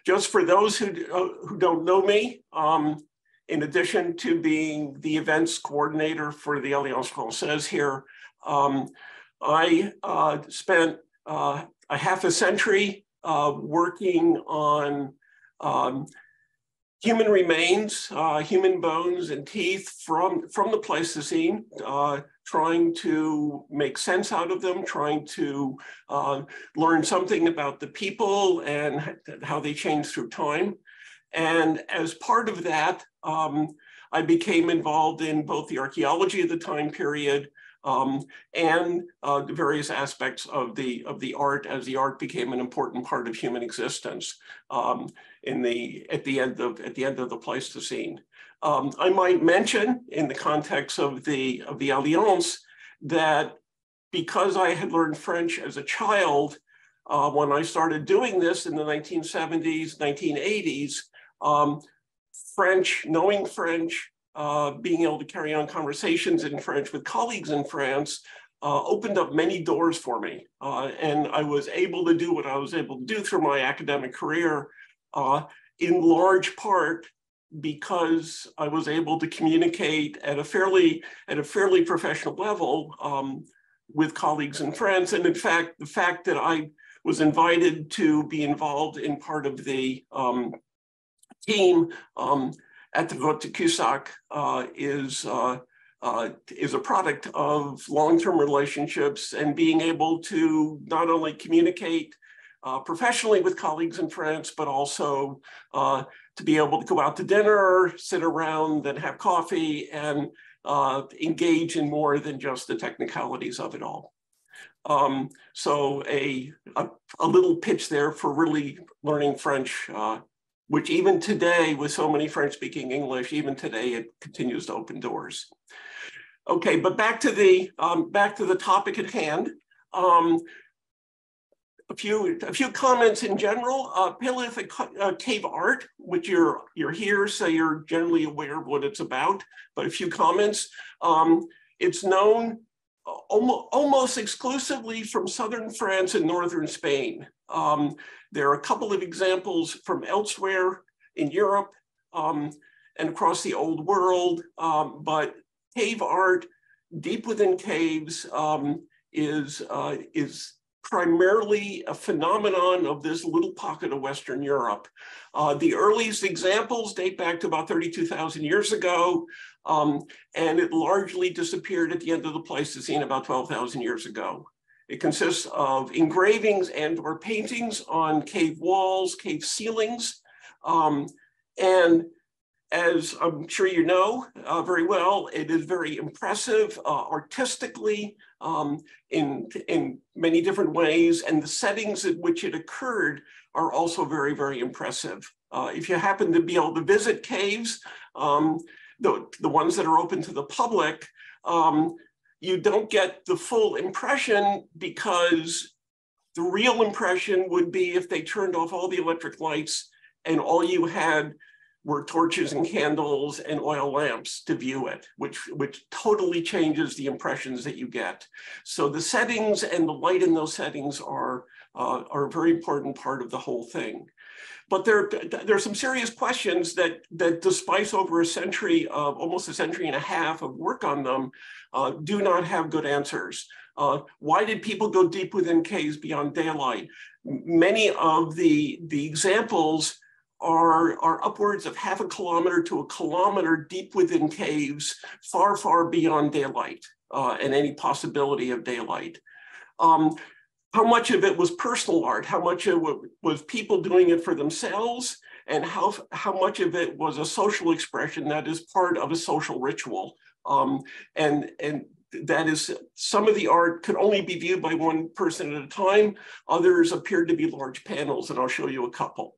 Just for those who don't know me, in addition to being the events coordinator for the Alliance Française here, I spent a half a century working on human remains, human bones and teeth from the Pleistocene, trying to make sense out of them, trying to learn something about the people and how they change through time. And as part of that, I became involved in both the archaeology of the time period and the various aspects of the art, as the art became an important part of human existence at the end of the Pleistocene. I might mention, in the context of the Alliance, that because I had learned French as a child, when I started doing this in the 1970s, 1980s, French, knowing French, being able to carry on conversations in French with colleagues in France opened up many doors for me. And I was able to do what I was able to do through my academic career, in large part because I was able to communicate at a fairly professional level with colleagues in France. And in fact, the fact that I was invited to be involved in part of the team at the Grotte de Cussac is a product of long-term relationships and being able to not only communicate professionally with colleagues in France, but also to be able to go out to dinner, sit around and have coffee and engage in more than just the technicalities of it all. So a little pitch there for really learning French, which even today, with so many French speaking English, even today it continues to open doors. Okay, but back to the topic at hand. A few comments in general. Paleolithic cave art, which you're here, so you're generally aware of what it's about. But a few comments. It's known almost exclusively from southern France and northern Spain. There are a couple of examples from elsewhere in Europe and across the old world, but cave art deep within caves is primarily a phenomenon of this little pocket of Western Europe. The earliest examples date back to about 32,000 years ago, and it largely disappeared at the end of the Pleistocene about 12,000 years ago. It consists of engravings and or paintings on cave walls, cave ceilings, and as I'm sure you know very well, it is very impressive artistically in many different ways, and the settings in which it occurred are also very, very impressive. If you happen to be able to visit caves, the ones that are open to the public, you don't get the full impression, because the real impression would be if they turned off all the electric lights and all you had were torches and candles and oil lamps to view it, which totally changes the impressions that you get. So the settings and the light in those settings are a very important part of the whole thing. But there's some serious questions that despite over a century of almost a century and a half of work on them, do not have good answers. Why did people go deep within caves beyond daylight? Many of the examples are upwards of half a kilometer to a kilometer deep within caves, far, far beyond daylight and any possibility of daylight. How much of it was personal art? How much of it was people doing it for themselves? And how much of it was a social expression that is part of a social ritual? And that is, some of the art could only be viewed by one person at a time. Others appeared to be large panels, and I'll show you a couple.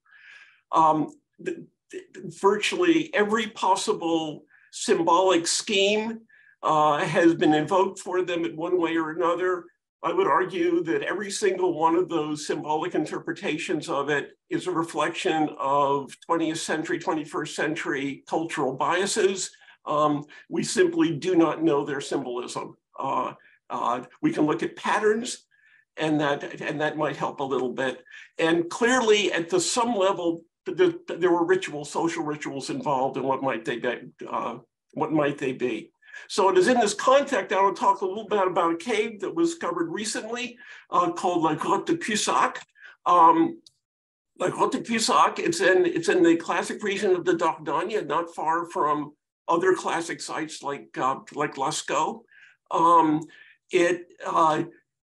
Virtually every possible symbolic scheme has been invoked for them in one way or another. I would argue that every single one of those symbolic interpretations of it is a reflection of 20th century, 21st century cultural biases. We simply do not know their symbolism. We can look at patterns and that might help a little bit. And clearly, at some level, there were rituals, social rituals involved, and what might they be? So it is in this context I will talk a little bit about a cave that was discovered recently called La Grotte de Cussac. La Grotte de Cussac, it's in the classic region of the Dordogne, not far from other classic sites like Lascaux.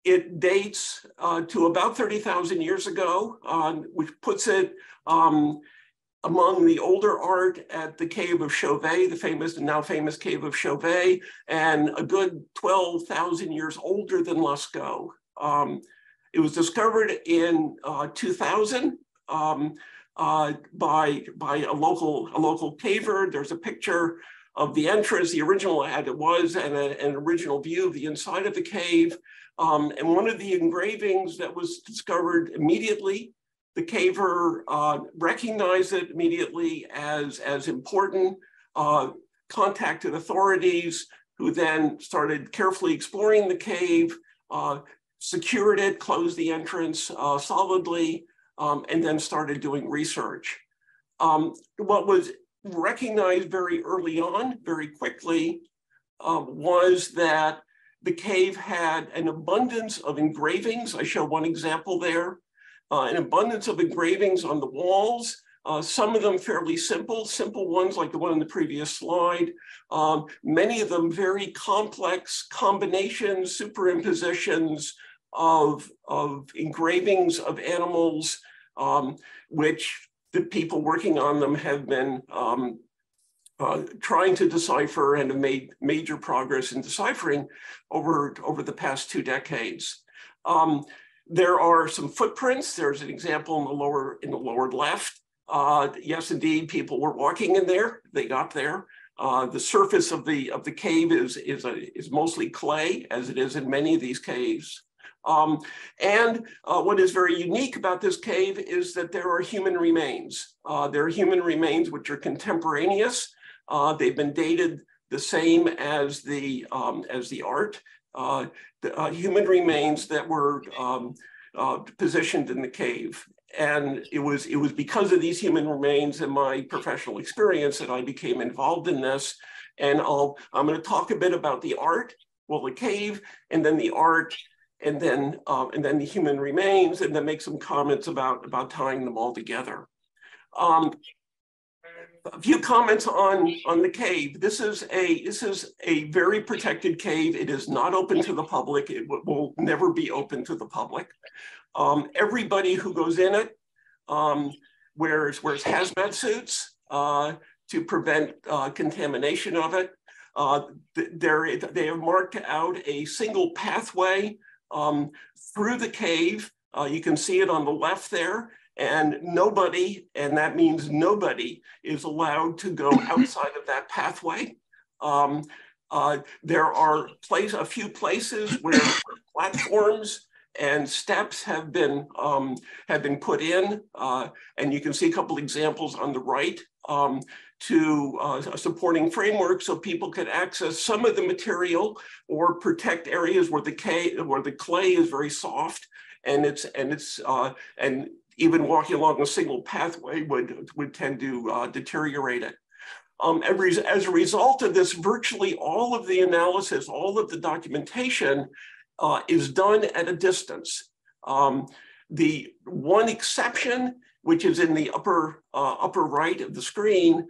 It dates to about 30,000 years ago, which puts it among the older art at the cave of Chauvet, the now famous cave of Chauvet, and a good 12,000 years older than Lascaux. It was discovered in 2000 by a local caver. There's a picture of the entrance, the original as it was, and an original view of the inside of the cave. And one of the engravings that was discovered immediately, the caver recognized it immediately as important, contacted authorities, who then started carefully exploring the cave, secured it, closed the entrance solidly, and then started doing research. What was recognized very early on, very quickly, was that the cave had an abundance of engravings. I show one example there, an abundance of engravings on the walls, some of them fairly simple ones like the one in the previous slide, many of them very complex combinations, superimpositions of engravings of animals, which the people working on them have been trying to decipher and have made major progress in deciphering over the past 2 decades. There are some footprints. There's an example in the lower left. Yes, indeed, people were walking in there. They got there. The surface of the cave is mostly clay, as it is in many of these caves. And what is very unique about this cave is that there are human remains. There are human remains which are contemporaneous. They've been dated the same as the art. Human remains that were positioned in the cave. And it was because of these human remains and my professional experience that I became involved in this. And I'm going to talk a bit about the art, well, the cave, and then the art, and then the human remains, and then make some comments about tying them all together. A few comments on the cave. This is a very protected cave. It is not open to the public. It will never be open to the public. Everybody who goes in it wears hazmat suits to prevent contamination of it. They have marked out a single pathway through the cave. You can see it on the left there. And nobody, and that means nobody, is allowed to go outside of that pathway. There are a few places where platforms and steps have been put in, and you can see a couple examples on the right to a supporting framework so people can access some of the material or protect areas where the clay is very soft, and even walking along a single pathway would tend to deteriorate it. As a result of this, virtually all of the analysis, all of the documentation is done at a distance. The one exception, which is in the upper right of the screen,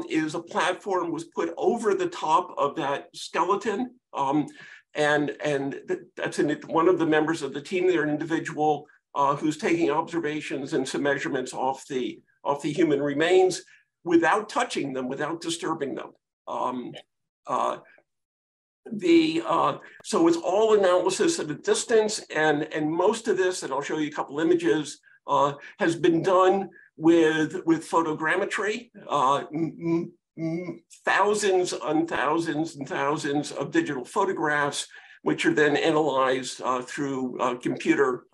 is a platform was put over the top of that skeleton. And that's one of the members of the team there, an individual who's taking observations and some measurements off the human remains without touching them, without disturbing them. So it's all analysis at a distance, and most of this, and I'll show you a couple images, has been done with photogrammetry, thousands and thousands and thousands of digital photographs, which are then analyzed through computer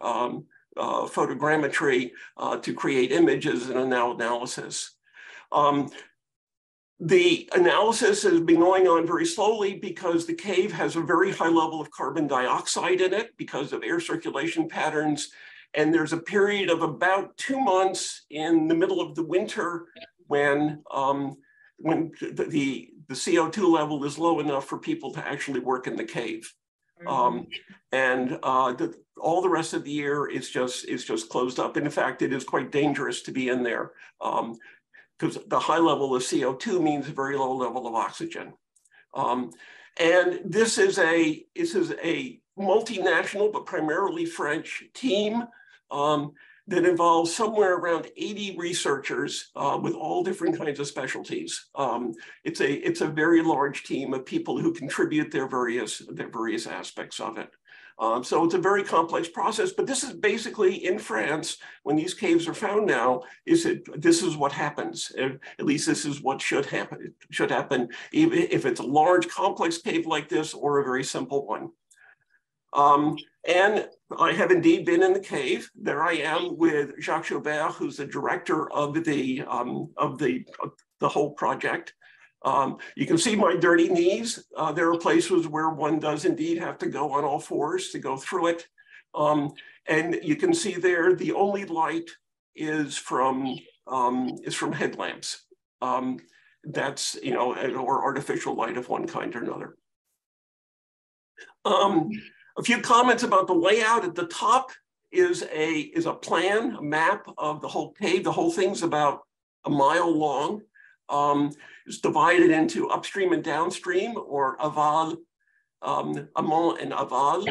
photogrammetry to create images and analysis. The analysis has been going on very slowly because the cave has a very high level of carbon dioxide in it because of air circulation patterns. And there's a period of about 2 months in the middle of the winter when the CO2 level is low enough for people to actually work in the cave. All the rest of the year is just closed up. And in fact, it is quite dangerous to be in there because the high level of CO2 means a very low level of oxygen. And this is a multinational, but primarily French team that involves somewhere around 80 researchers with all different kinds of specialties. It's a very large team of people who contribute their various aspects of it. So it's a very complex process, but this is basically in France, when these caves are found now, this is what happens. At least this is what should happen. It should happen even if it's a large complex cave like this or a very simple one. And I have indeed been in the cave. There I am with Jacques Joubert, who's the director of the whole project. You can see my dirty knees. There are places where one does indeed have to go on all fours to go through it. And you can see there, the only light is from headlamps. That's, or artificial light of one kind or another. A few comments about the layout. At the top is a plan, a map of the whole cave. The whole thing's about a mile long. It's divided into upstream and downstream, or aval, amont and aval.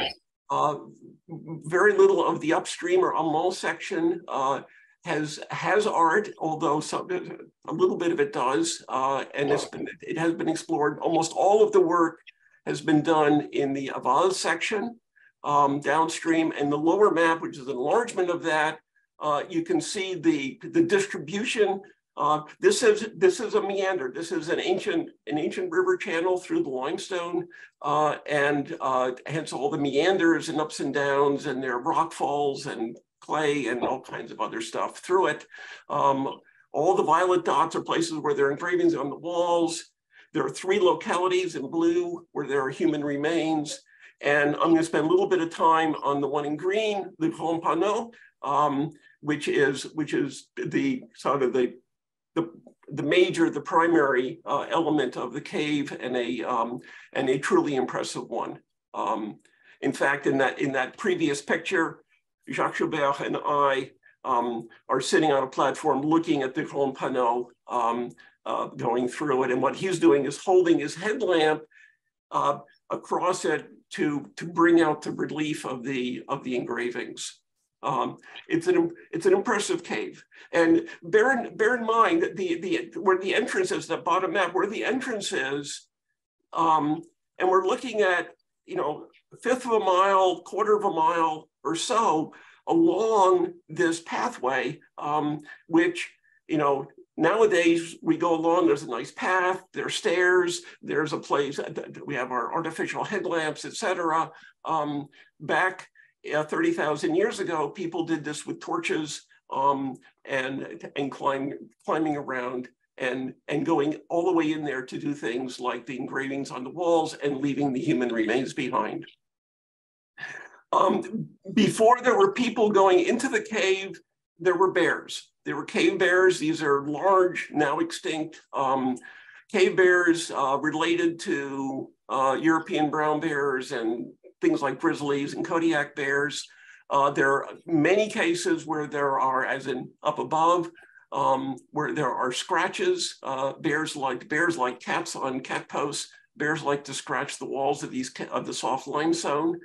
Very little of the upstream or amont section has art, although a little bit of it does, and it has been explored. Almost all of the work has been done in the aval section, downstream, and the lower map, which is an enlargement of that. You can see the distribution. This is a meander. This is an ancient river channel through the limestone, and hence all the meanders and ups and downs, and there are rock falls and clay and all kinds of other stuff through it. All the violet dots are places where there are engravings on the walls. There are 3 localities in blue where there are human remains. And I'm going to spend a little bit of time on the one in green, the Grand Panneau, which is the sort of the primary element of the cave, and a truly impressive one. In fact, in that previous picture, Jacques Joubert and I are sitting on a platform looking at the Grand Panneau, going through it, and what he's doing is holding his headlamp across it to bring out the relief of the engravings. It's an impressive cave, and bear in mind that where the entrance is, the bottom map, where the entrance is, and we're looking at a fifth of a mile, quarter of a mile or so along this pathway, which nowadays we go along. There's a nice path. There's stairs. There's a place. We have our artificial headlamps, etc. Back 30,000 years ago, people did this with torches and climbing around and going all the way in there to do things like the engravings on the walls and leaving the human remains behind. Before there were people going into the cave, there were bears. There were cave bears. These are large, now extinct cave bears related to European brown bears and things like grizzlies and Kodiak bears. There are many cases where there are, as in up above, where there are scratches. Bears like cats on cat posts. Bears like to scratch the walls of the soft limestone.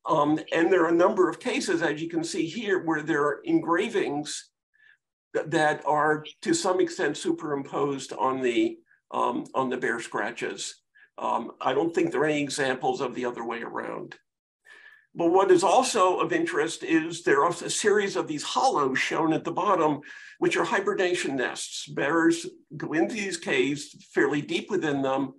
And there are a number of cases, as you can see here, where there are engravings that are to some extent superimposed on the bear scratches. I don't think there are any examples of the other way around. But what is also of interest is there are a series of these hollows shown at the bottom, which are hibernation nests. Bears go into these caves fairly deep within them,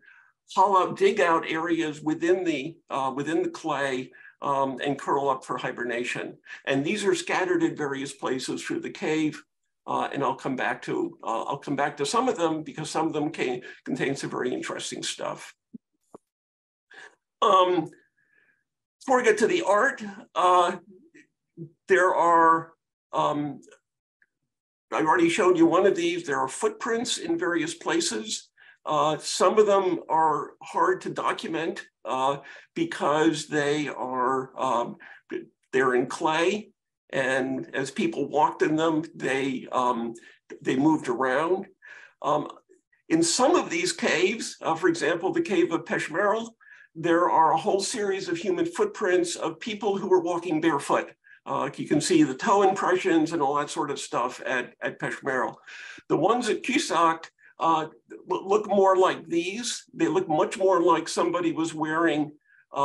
dig out areas within the clay, and curl up for hibernation. And these are scattered in various places through the cave. and I'll come back to some of them because some of them contain some very interesting stuff. Before we get to the art, there are, I've already showed you one of these. There are footprints in various places. Some of them are hard to document because they're in clay, and as people walked in them, they moved around. In some of these caves, for example, the cave of Peshmerel, there are a whole series of human footprints of people who were walking barefoot. You can see the toe impressions and all that sort of stuff at Peshmerel. The ones at Cussac look more like these. They look much more like somebody was wearing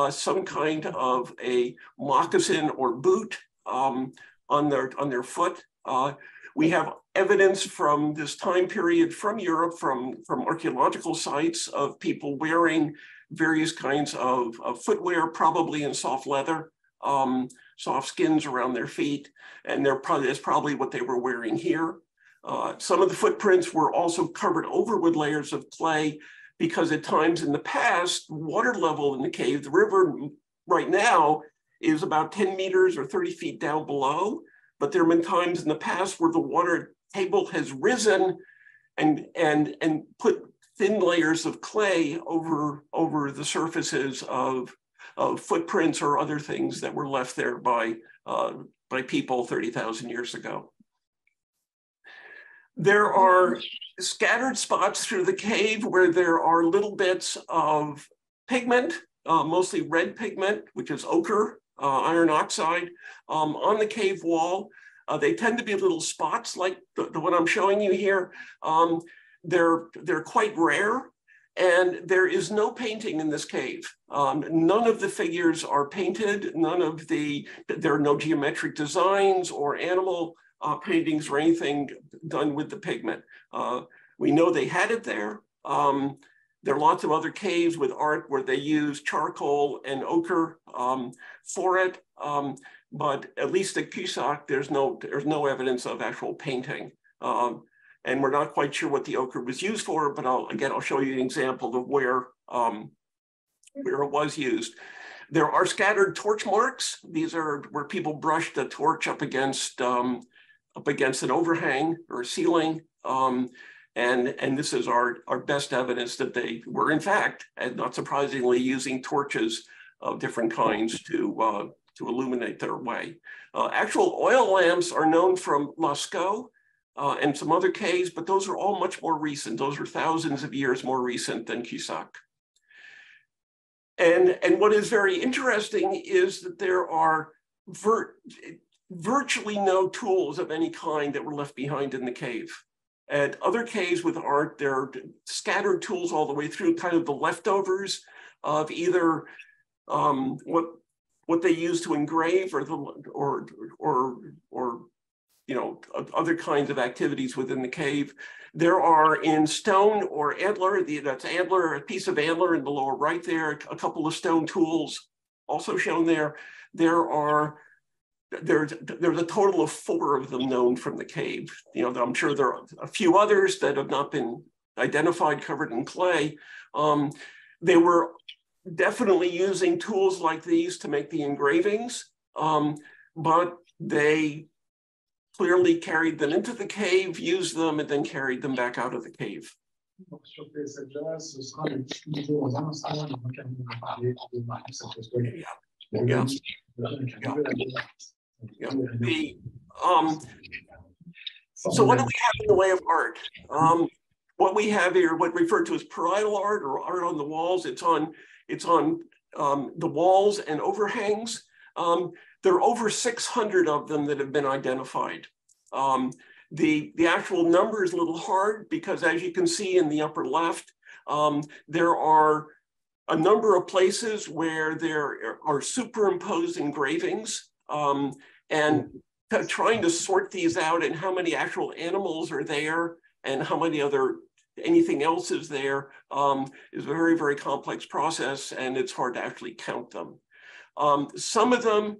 some kind of a moccasin or boot on their foot. We have evidence from this time period from Europe, from archaeological sites of people wearing various kinds of footwear, probably in soft leather, soft skins around their feet, and that's probably what they were wearing here. Some of the footprints were also covered over with layers of clay because at times in the past, water level in the cave, the river right now is about 10 meters or 30 feet down below, but there have been times in the past where the water table has risen and put thin layers of clay over the surfaces of footprints or other things that were left there by people 30,000 years ago. There are scattered spots through the cave where there are little bits of pigment, mostly red pigment, which is ochre, iron oxide, on the cave wall. They tend to be little spots like the one I'm showing you here. They're quite rare, and there is no painting in this cave. None of the figures are painted. There are no geometric designs or animal paintings or anything done with the pigment. We know they had it there. There are lots of other caves with art where they use charcoal and ochre for it, but at least at Cussac, there's no evidence of actual painting. And we're not quite sure what the ochre was used for, but I'll show you an example of where it was used. There are scattered torch marks. These are where people brushed a torch up against an overhang or a ceiling. And this is our best evidence that they were, in fact, and not surprisingly, using torches of different kinds to illuminate their way. Actual oil lamps are known from Lascaux and some other caves, but those are all much more recent. Those are thousands of years more recent than Cussac. And what is very interesting is that there are virtually no tools of any kind that were left behind in the cave. At other caves with art, there are scattered tools all the way through, kind of the leftovers of either what they use to engrave or other kinds of activities within the cave. There are in stone or antler, that's antler, a piece of antler in the lower right there, a couple of stone tools also shown there. There's a total of 4 of them known from the cave. I'm sure there are a few others that have not been identified, covered in clay. They were definitely using tools like these to make the engravings, but they clearly carried them into the cave, used them, and then carried them back out of the cave. So what do we have in the way of art? What we have here, what referred to as parietal art or art on the walls, it's on the walls and overhangs. There are over 600 of them that have been identified. The actual number is a little hard because, as you can see in the upper left, there are a number of places where there are superimposed engravings, and trying to sort these out and how many actual animals are there and how many anything else is there is a very, very complex process, and it's hard to actually count them. Some of them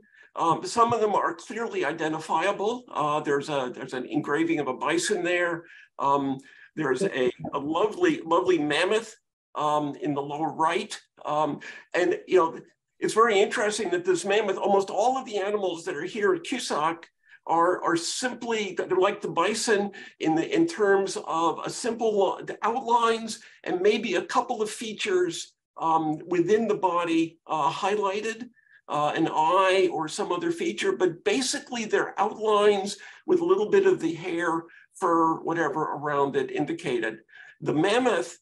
Some of them are clearly identifiable. There's an engraving of a bison there. There's a lovely mammoth in the lower right. And you know, it's very interesting that this mammoth, almost all of the animals that are here at Cussac are simply, they're like the bison in terms of a simple outlines and maybe a couple of features within the body highlighted, an eye or some other feature, but basically they're outlines with a little bit of the hair, fur, whatever around it indicated. The mammoth,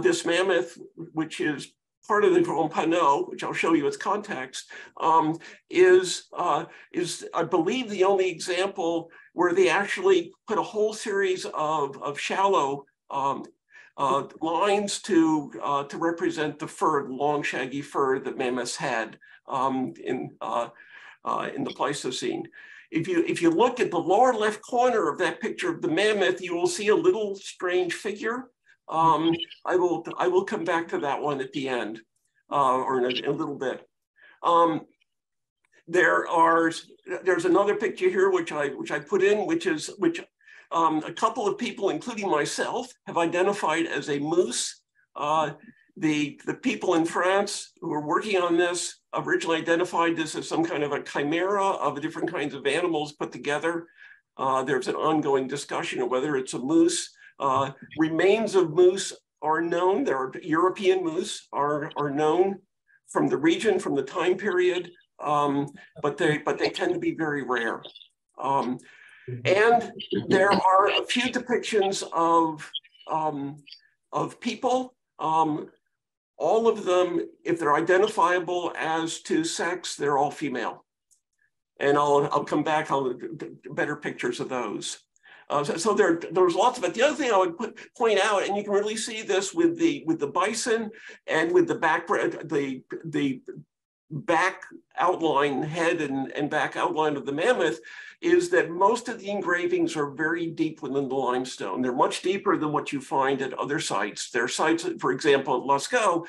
this mammoth, which is part of the Grand Panneau, which I'll show you its context, is I believe the only example where they actually put a whole series of shallow lines to represent the fur, long shaggy fur that mammoths had in the Pleistocene. If you look at the lower left corner of that picture of the mammoth, you will see a little strange figure. I will come back to that one at the end, or in a little bit. There's another picture here which I put in, which a couple of people, including myself, have identified as a moose. The people in France who were working on this originally identified this as some kind of a chimera of different kinds of animals put together. There's an ongoing discussion of whether it's a moose. Remains of moose are known. There are European moose are known from the region, from the time period, but they tend to be very rare. And there are a few depictions of people. All of them, if they're identifiable as to sex, they're all female. And I'll come back on better pictures of those. So there's lots of it. The other thing I would point out, and you can really see this with the bison and with the back outline, head and back outline of the mammoth, is that most of the engravings are very deep within the limestone. They're much deeper than what you find at other sites. There are sites, for example, at Lascaux,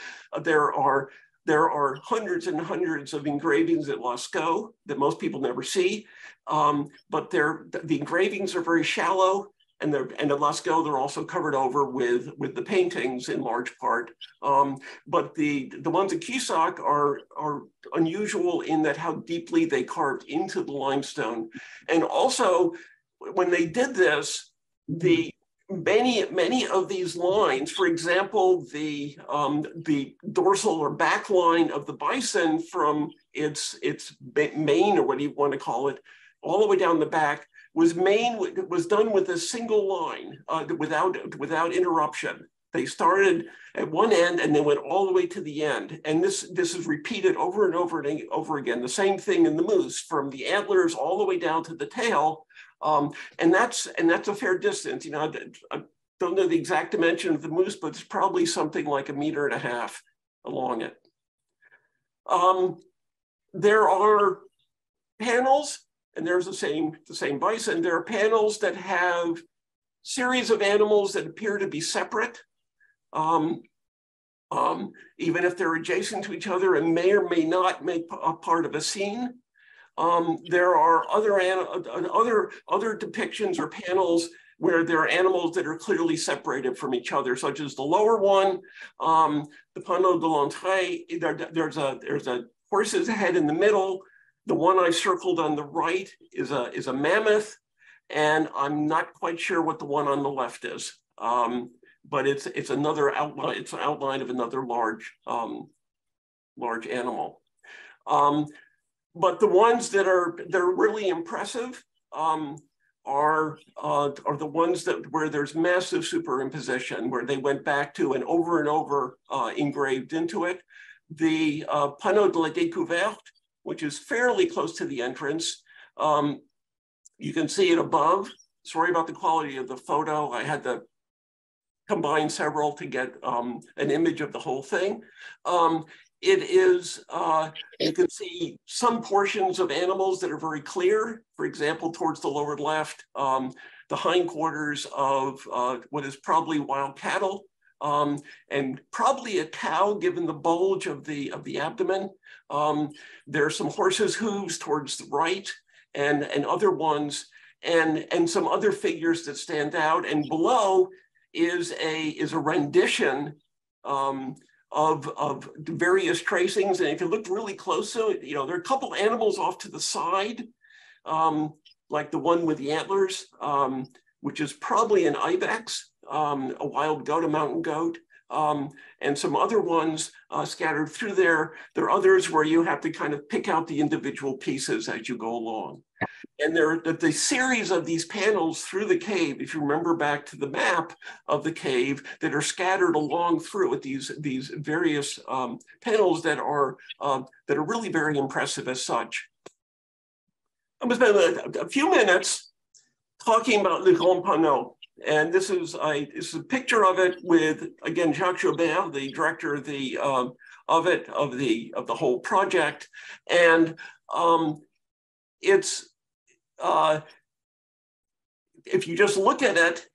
there are hundreds and hundreds of engravings at Lascaux that most people never see, but the engravings are very shallow, and at Lascaux they're also covered over with the paintings in large part. But the ones at Cussac are unusual in that how deeply they carved into the limestone, and also when they did this, many of these lines, for example, the dorsal or back line of the bison from its mane, or what do you want to call it, all the way down the back, was done with a single line without interruption. They started at one end and they went all the way to the end. And this is repeated over and over and over again. The same thing in the moose, from the antlers all the way down to the tail. And that's a fair distance. You know, I don't know the exact dimension of the moose, but it's probably something like 1.5 meters along it. There are panels, and there's the same bison. There are panels that have series of animals that appear to be separate, even if they're adjacent to each other and may or may not make a part of a scene. There are other depictions or panels where there are animals that are clearly separated from each other, such as the lower one, the Panneau de l'Entrée. There's a horse's head in the middle. The one I circled on the right is a mammoth, and I'm not quite sure what the one on the left is, but it's another outline. It's an outline of another large animal. But the ones that are really impressive are the ones where there's massive superimposition, where they went back to and over engraved into it. The Panneau de la Découverte, which is fairly close to the entrance. You can see it above. Sorry about the quality of the photo. I had to combine several to get an image of the whole thing. It is, you can see some portions of animals that are very clear. For example, towards the lower left, the hindquarters of what is probably wild cattle. and probably a cow given the bulge of the abdomen. There are some horses' hooves towards the right and other ones, and some other figures that stand out. And below is a rendition of various tracings. And if you look really close to it, there are a couple animals off to the side, like the one with the antlers, which is probably an ibex, a wild goat, a mountain goat, and some other ones scattered through there. There are others where you have to kind of pick out the individual pieces as you go along. And there are the series of these panels through the cave, if you remember back to the map of the cave, that are scattered along through it, these various panels that are really very impressive as such. I'm going to spend a few minutes talking about Le Grand Panneau. And this is a picture of it with, again, Jacques Joubert, the director of the whole project. And it's if you just look at it,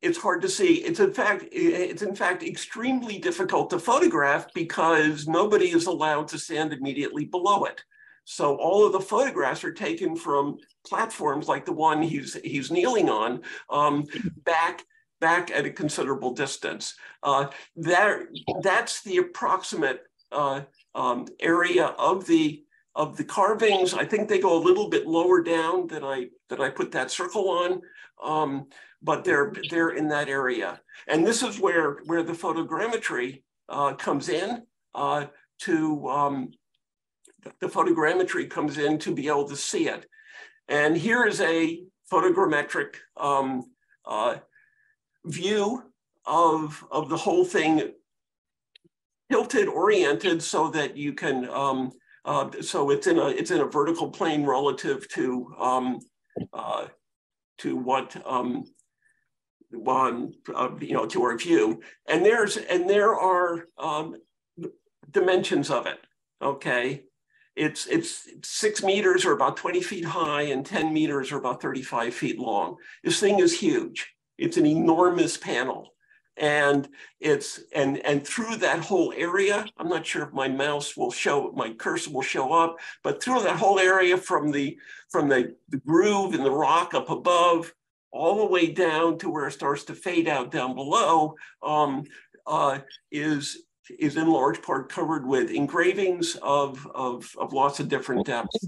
it's hard to see. It's in fact extremely difficult to photograph because nobody is allowed to stand immediately below it. So all of the photographs are taken from platforms like the one he's kneeling on, back at a considerable distance. That's the approximate area of the carvings. I think they go a little bit lower down than I put that circle on, but they're in that area. And this is where the photogrammetry comes in the photogrammetry comes in to be able to see it. And here is a photogrammetric view of the whole thing, tilted, oriented, so that you can so it's in a vertical plane relative to what to our view. And there are dimensions of it. Okay. It's 6 meters or about 20 feet high and 10 meters or about 35 feet long. This thing is huge. It's an enormous panel. And through that whole area, I'm not sure if my cursor will show up, but through that whole area from the groove in the rock up above, all the way down to where it starts to fade out down below, is in large part covered with engravings of lots of different depths.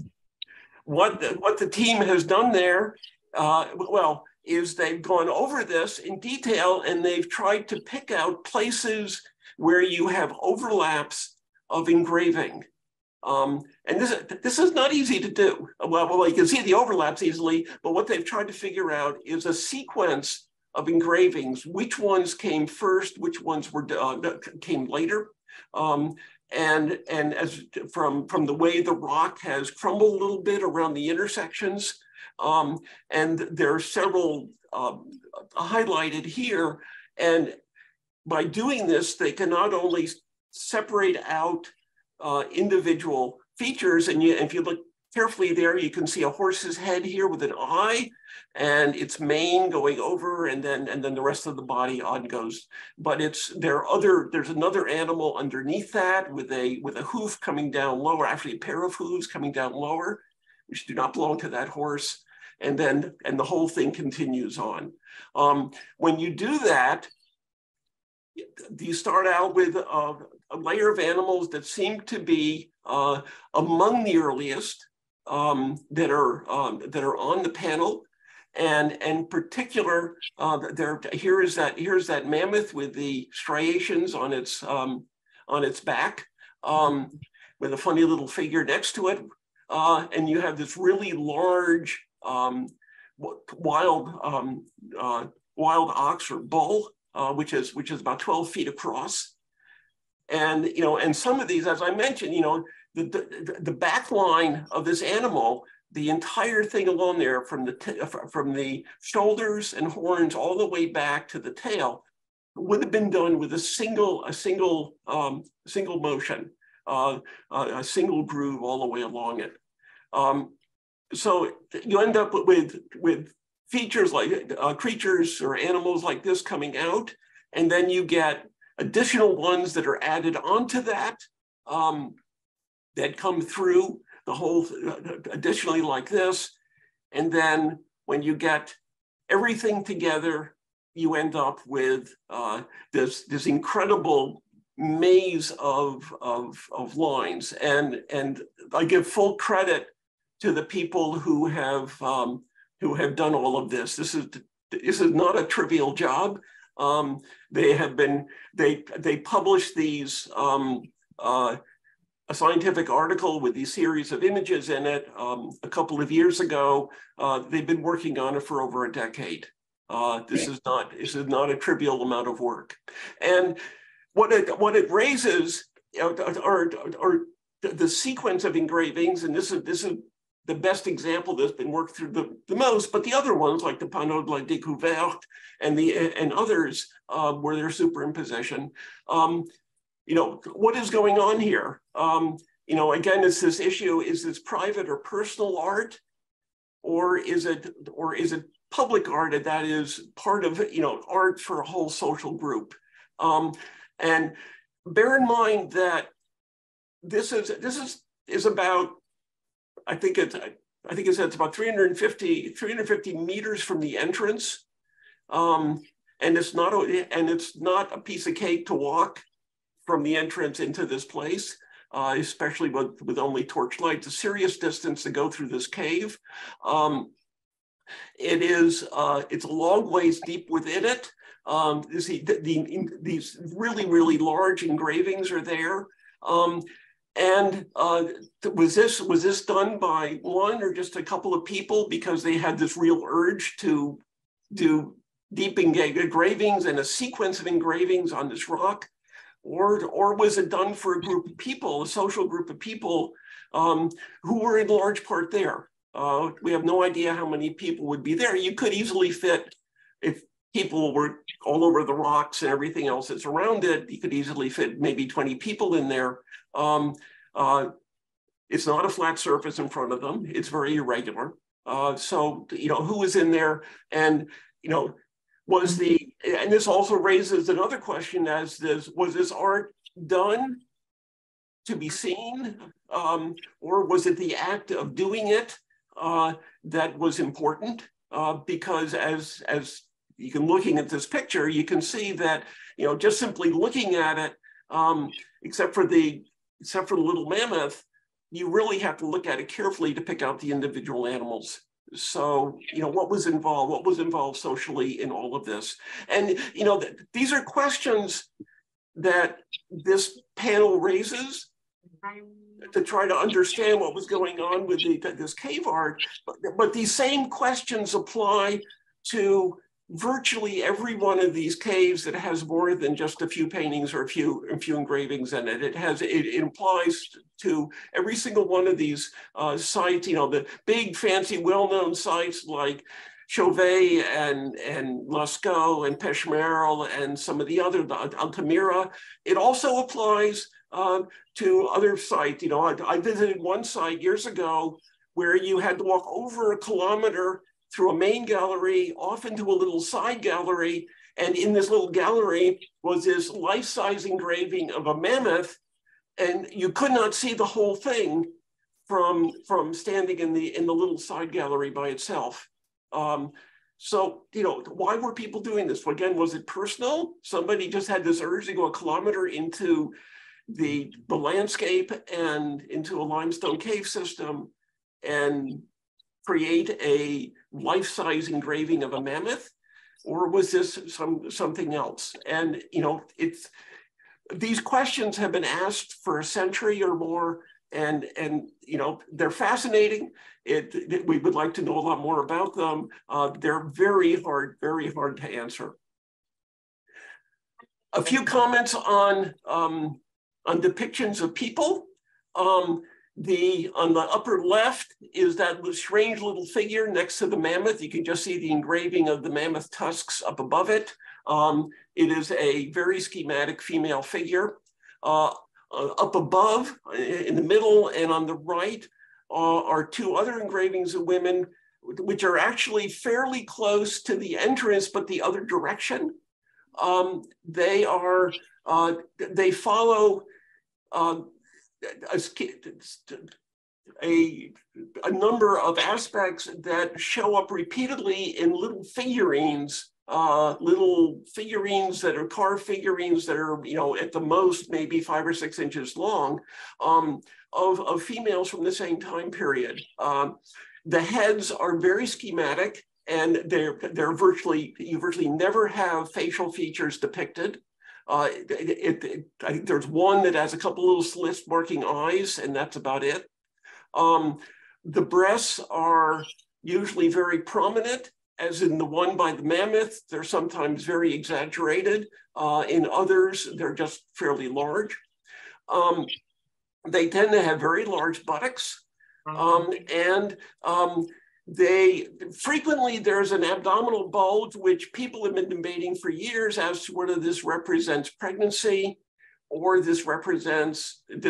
What the team has done there, is they've gone over this in detail and they've tried to pick out places where you have overlaps of engraving. And this is not easy to do. Well, you can see the overlaps easily, but what they've tried to figure out is a sequence of engravings, which ones came first, which ones came later. And as from the way the rock has crumbled a little bit around the intersections, and there are several highlighted here. And by doing this, they can not only separate out individual features, and if you look carefully there, you can see a horse's head here with an eye and its mane going over, and then the rest of the body on goes. But there's another animal underneath that with a hoof coming down lower, actually a pair of hooves coming down lower, which do not belong to that horse. And the whole thing continues on. When you do that, you start out with a layer of animals that seem to be among the earliest that are on the panel, and in particular, here's that mammoth with the striations on its back, with a funny little figure next to it, and you have this really large wild ox or bull, which is about 12 feet across. And some of these, as I mentioned, the back line of this animal, the entire thing along there, from the shoulders and horns all the way back to the tail, would have been done with a single motion, a single groove all the way along it. So you end up with features like creatures or animals like this coming out, And then you get additional ones that are added onto that, that come through the whole, additionally like this. And then when you get everything together, you end up with this incredible maze of lines. And I give full credit to the people who have done all of this. This is not a trivial job. They published these, a scientific article with these series of images in it a couple of years ago. They've been working on it for over a decade. This is not a trivial amount of work. And what it raises are the sequence of engravings, and this is the best example that's been worked through the most, but the other ones like the Panneau de la Découverte and others where there's superimposition. What is going on here? Again, it's this issue: is this private or personal art, or is it public art that is part of art for a whole social group? And bear in mind that this is about, I think it's about 350 meters from the entrance, and it's not a piece of cake to walk from the entrance into this place, especially with only torchlight. It's a serious distance to go through this cave. It's a long ways deep within it. These really, really large engravings are there. Was this done by one or just a couple of people because they had this real urge to do deep engravings and a sequence of engravings on this rock? Or was it done for a group of people, a social group of people who were in large part there? We have no idea how many people would be there. You could easily fit, if people were all over the rocks and everything else that's around it, you could easily fit maybe 20 people in there. It's not a flat surface in front of them. It's very irregular. So, who was in there? And, and this also raises another question: was this art done to be seen, or was it the act of doing it that was important? Because as you can, looking at this picture, you can see that just simply looking at it, except for the little mammoth, you really have to look at it carefully to pick out the individual animals. So, what was involved socially in all of this? And, these are questions that this panel raises to try to understand what was going on with this cave art. But these same questions apply to virtually every one of these caves that has more than just a few paintings or a few engravings in it. It applies to every single one of these sites, the big, fancy, well-known sites like Chauvet and Lascaux and Peshmeral and some of the other, Altamira. It also applies to other sites. I visited one site years ago where you had to walk over a kilometer through a main gallery, off into a little side gallery. And in this little gallery was this life-size engraving of a mammoth. And you could not see the whole thing from standing in the little side gallery by itself. So, why were people doing this? Well, again, was it personal? Somebody just had this urge to go a kilometer into the landscape and into a limestone cave system and create a life-size engraving of a mammoth, or was this something else? And these questions have been asked for a century or more, and they're fascinating. We would like to know a lot more about them. They're very hard to answer. A few comments on depictions of people. On the upper left is that strange little figure next to the mammoth. You can just see the engraving of the mammoth tusks up above it. It is a very schematic female figure. Up above, in the middle and on the right, are two other engravings of women, which are actually fairly close to the entrance, but the other direction. They follow a number of aspects that show up repeatedly in little figurines that are carved figurines that are, at the most maybe 5 or 6 inches long, of females from the same time period. The heads are very schematic, and you virtually never have facial features depicted. There's one that has a couple little slits marking eyes, and that's about it. The breasts are usually very prominent, as in the one by the mammoth. They're sometimes very exaggerated. In others, they're just fairly large. They tend to have very large buttocks. Frequently there's an abdominal bulge, which people have been debating for years as to whether this represents pregnancy or this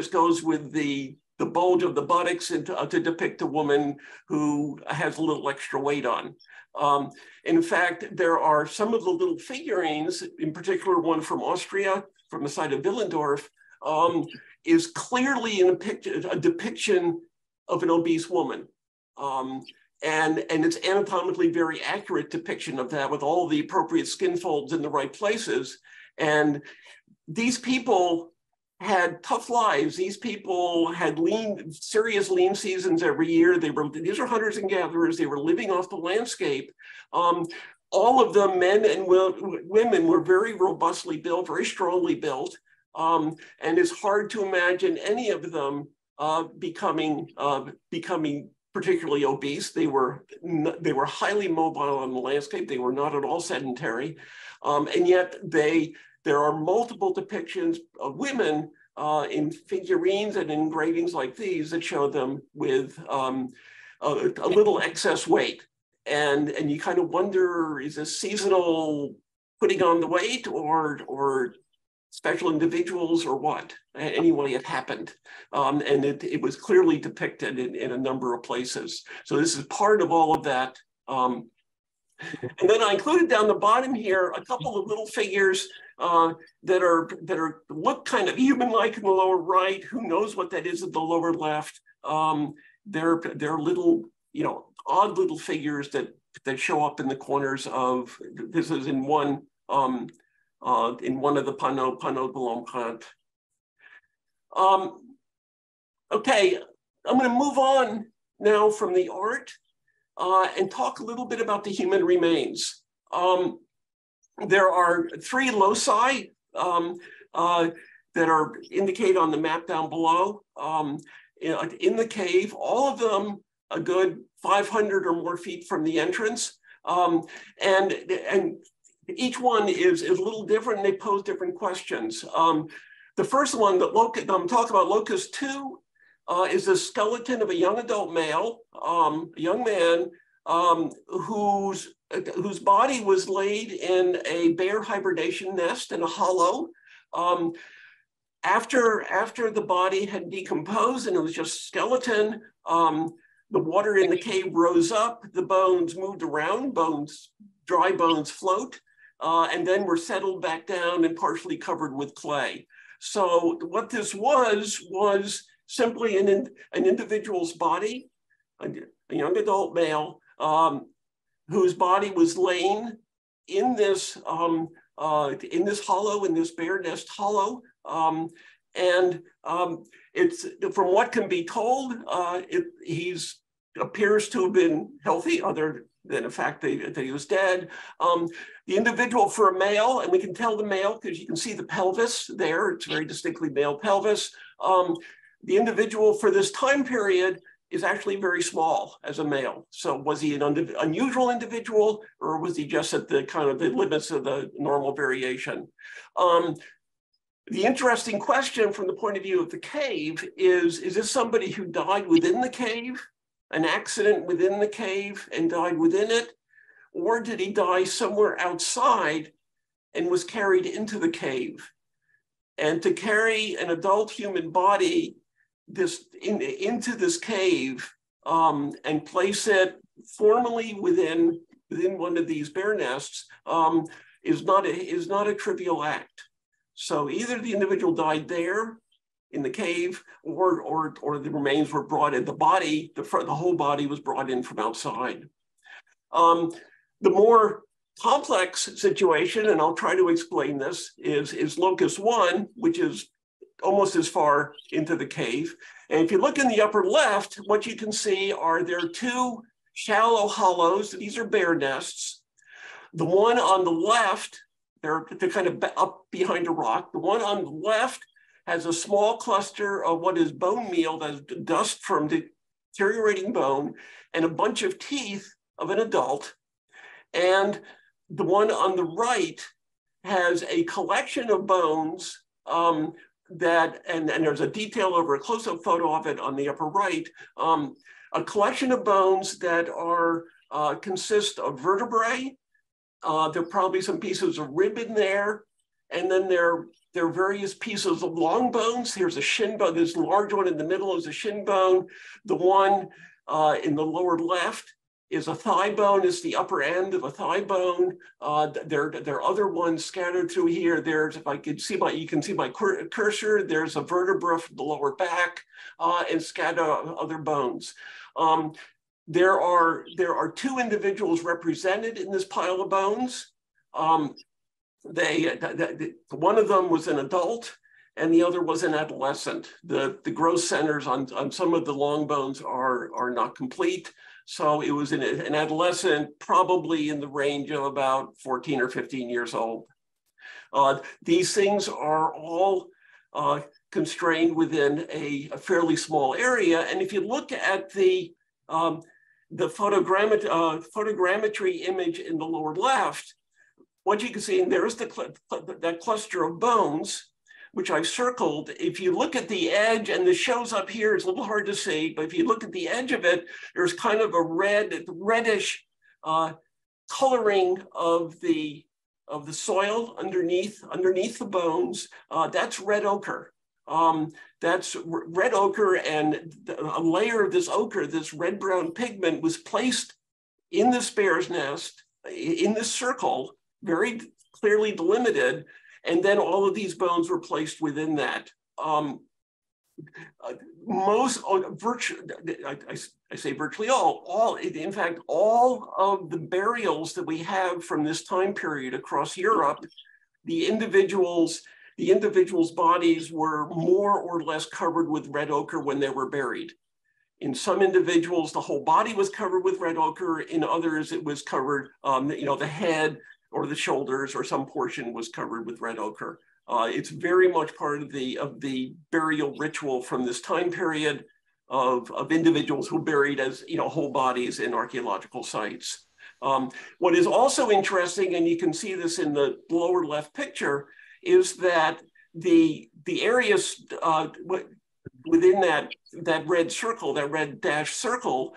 goes with the bulge of the buttocks to depict a woman who has a little extra weight on. In fact, there are some of the little figurines, in particular one from Austria, from the site of Willendorf, is clearly a depiction of an obese woman. And it's anatomically very accurate depiction of that with all the appropriate skin folds in the right places. And these people had tough lives. These people had serious lean seasons every year. These are hunters and gatherers. They were living off the landscape. All of them, men and women, were very robustly built, very strongly built. And it's hard to imagine any of them becoming particularly obese. They were highly mobile on the landscape. They were not at all sedentary. And yet there are multiple depictions of women in figurines and engravings like these that show them with a little excess weight. And you kind of wonder, is this seasonal putting on the weight or special individuals or what? Anyway, it happened. And it was clearly depicted in a number of places. So this is part of all of that. And then I included down the bottom here a couple of little figures that look kind of human-like in the lower right. Who knows what that is at the lower left? They're little, odd little figures that show up in the corners of. This is in one of the panneaux de l'empreinte. Okay, I'm going to move on now from the art and talk a little bit about the human remains. There are 3 loci that are indicated on the map down below in the cave, all of them a good 500 or more feet from the entrance. And each one is a little different, and they pose different questions. The first one that I'm talking about, locus 2, is the skeleton of a young adult male, a young man whose body was laid in a bear hibernation nest in a hollow. After the body had decomposed and it was just skeleton, the water in the cave rose up, the bones moved around, dry bones float, and then were settled back down and partially covered with clay. So what this was simply an individual's body, a young adult male, whose body was laying in this hollow, in this bear nest hollow. It's, from what can be told, he appears to have been healthy, other than the fact that he was dead. The individual, for a male, and we can tell the male because you can see the pelvis there, it's very distinctly male pelvis. The individual for this time period is actually very small as a male. So was he an unusual individual, or was he just at the kind of the limits of the normal variation? The interesting question from the point of view of the cave is this somebody who died within the cave, an accident within the cave and died within it? Or did he die somewhere outside and was carried into the cave? And to carry an adult human body into this cave and place it formally within one of these bear nests is not a trivial act. So either the individual died there in the cave, or the remains were brought in. The whole body was brought in from outside. The more complex situation, and I'll try to explain this, is locus 1, which is almost as far into the cave. And if you look in the upper left, what you can see are there are two shallow hollows. These are bear nests. The one on the left, they're kind of up behind a rock. The one on the left has a small cluster of what is bone meal, that's dust from deteriorating bone, and a bunch of teeth of an adult. And the one on the right has a collection of bones and there's a detail over a close-up photo of it on the upper right, a collection of bones that are consist of vertebrae. There are probably some pieces of rib in there, and then there are various pieces of long bones. Here's a shin bone. This large one in the middle is a shin bone. The one in the lower left is a thigh bone. It's the upper end of a thigh bone. There are other ones scattered through here. There's, if I could see you can see my cursor. There's a vertebra from the lower back and scattered other bones. There are two individuals represented in this pile of bones. One of them was an adult, and the other was an adolescent. The growth centers on some of the long bones are not complete. So it was an adolescent, probably in the range of about 14 or 15 years old. These things are all constrained within a fairly small area. And if you look at the photogrammetry image in the lower left, what you can see, and there's that cluster of bones, which I've circled. If you look at the edge, and this shows up here, it's a little hard to see, but if you look at the edge of it, there's kind of a reddish coloring of the soil underneath the bones. That's red ochre. That's red ochre, and a layer of this ochre, this red-brown pigment, was placed in this bear's nest, in this circle, very clearly delimited, and then all of these bones were placed within that. I say virtually all, in fact, all of the burials that we have from this time period across Europe, the individuals' bodies were more or less covered with red ochre when they were buried. In some individuals, the whole body was covered with red ochre. In others, it was covered, the head or the shoulders or some portion was covered with red ochre. It's very much part of the burial ritual from this time period of individuals who buried as whole bodies in archaeological sites. What is also interesting, and you can see this in the lower left picture, is that the areas within that red circle, that red dashed circle,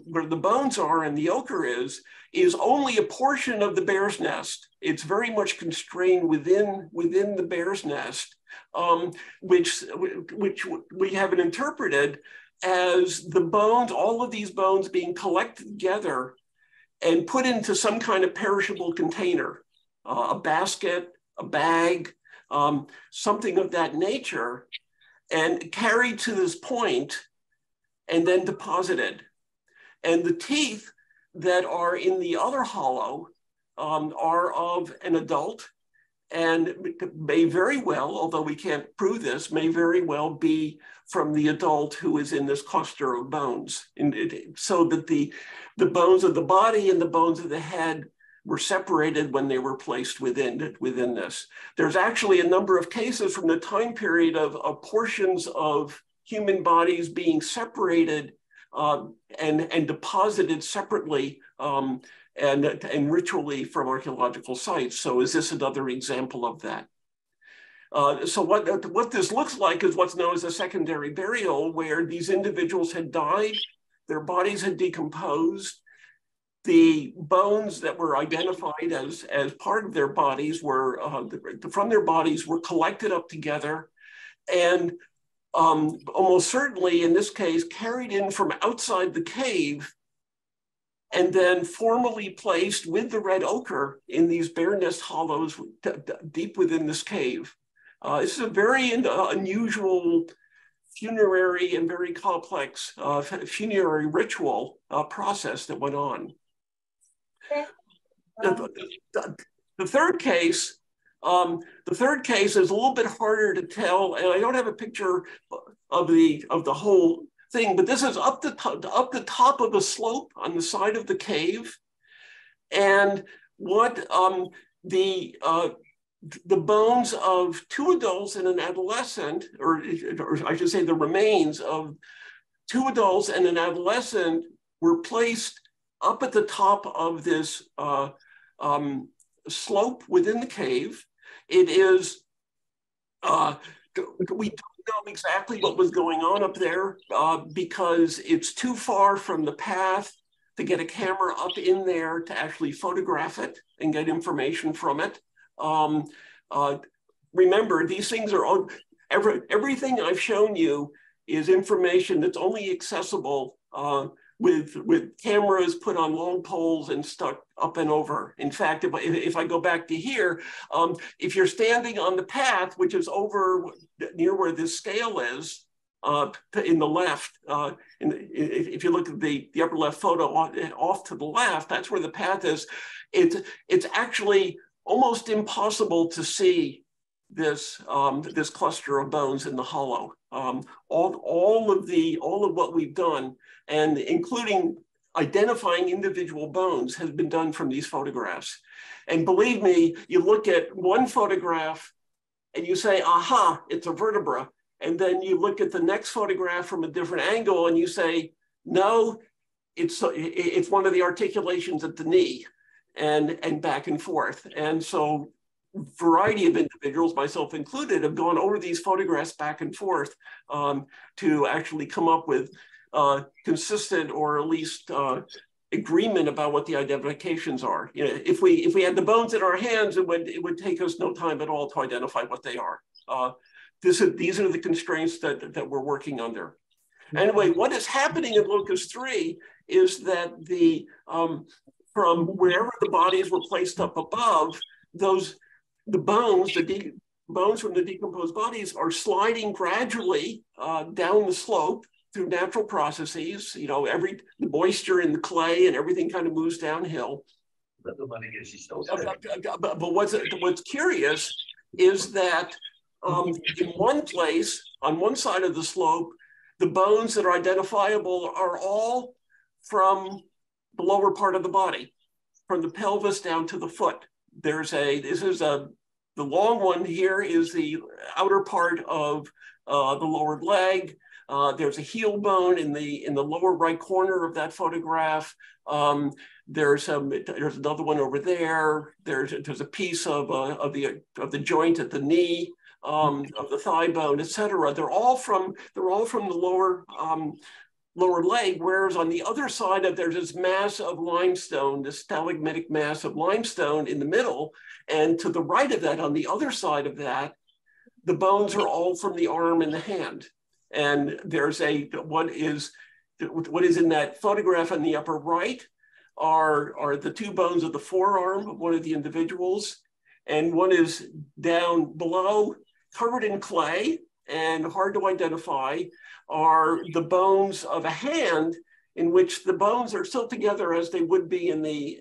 where the bones are and the ochre is only a portion of the bear's nest. It's very much constrained within the bear's nest, which we haven't interpreted as the bones, all of these bones being collected together and put into some kind of perishable container, a basket, a bag, something of that nature, and carried to this point and then deposited. And the teeth that are in the other hollow are of an adult, and may very well, although we can't prove this, may very well be from the adult who is in this cluster of bones. So that the bones of the body and the bones of the head were separated when they were placed within this. There's actually a number of cases from the time period of portions of human bodies being separated and deposited separately and ritually from archaeological sites. So is this another example of that? So what this looks like is what's known as a secondary burial, where these individuals had died, their bodies had decomposed, the bones that were identified as part of their bodies were, from their bodies were collected up together, and almost certainly in this case carried in from outside the cave and then formally placed with the red ochre in these bare nest hollows deep within this cave. This is a very unusual funerary and very complex funerary ritual process that went on. The third case is a little bit harder to tell, and I don't have a picture of the whole thing, but this is up the top of a slope on the side of the cave, and what the bones of two adults and an adolescent, or I should say the remains of two adults and an adolescent, were placed up at the top of this slope within the cave. It is, we don't know exactly what was going on up there because it's too far from the path to get a camera up in there to actually photograph it and get information from it. Remember, these things are all, everything I've shown you is information that's only accessible with cameras put on long poles and stuck up and over. In fact, if I go back to here, if you're standing on the path, which is over near where this scale is, in the left, if you look at the upper left photo off to the left, that's where the path is. It's actually almost impossible to see this this cluster of bones in the hollow. All of what we've done, and including identifying individual bones, has been done from these photographs. And believe me, you look at one photograph and you say, aha, it's a vertebra. And then you look at the next photograph from a different angle and you say, no, it's one of the articulations at the knee, and back and forth. And so a variety of individuals, myself included, have gone over these photographs back and forth to actually come up with consistent, or at least agreement about what the identifications are. You know, if we had the bones in our hands, it would take us no time at all to identify what they are. These are the constraints that we're working under. Anyway, what is happening in locus 3 is that from wherever the bodies were placed up above, the bones from the decomposed bodies are sliding gradually down the slope through natural processes. You know, the moisture in the clay and everything kind of moves downhill. But what's curious is that in one place, on one side of the slope, the bones that are identifiable are all from the lower part of the body, from the pelvis down to the foot. The long one here is the outer part of the lower leg. There's a heel bone in the lower right corner of that photograph. There's another one over there. There's a piece of the joint at the knee, of the thigh bone, etc. They're all from the lower leg, whereas on the other side there's this mass of limestone, this stalagmitic mass of limestone in the middle, and to the right of that, on the other side of that, the bones are all from the arm and the hand. And there's what is in that photograph on the upper right are the two bones of the forearm of one of the individuals, and one is down below, covered in clay and hard to identify, are the bones of a hand, in which the bones are still together as they would be in the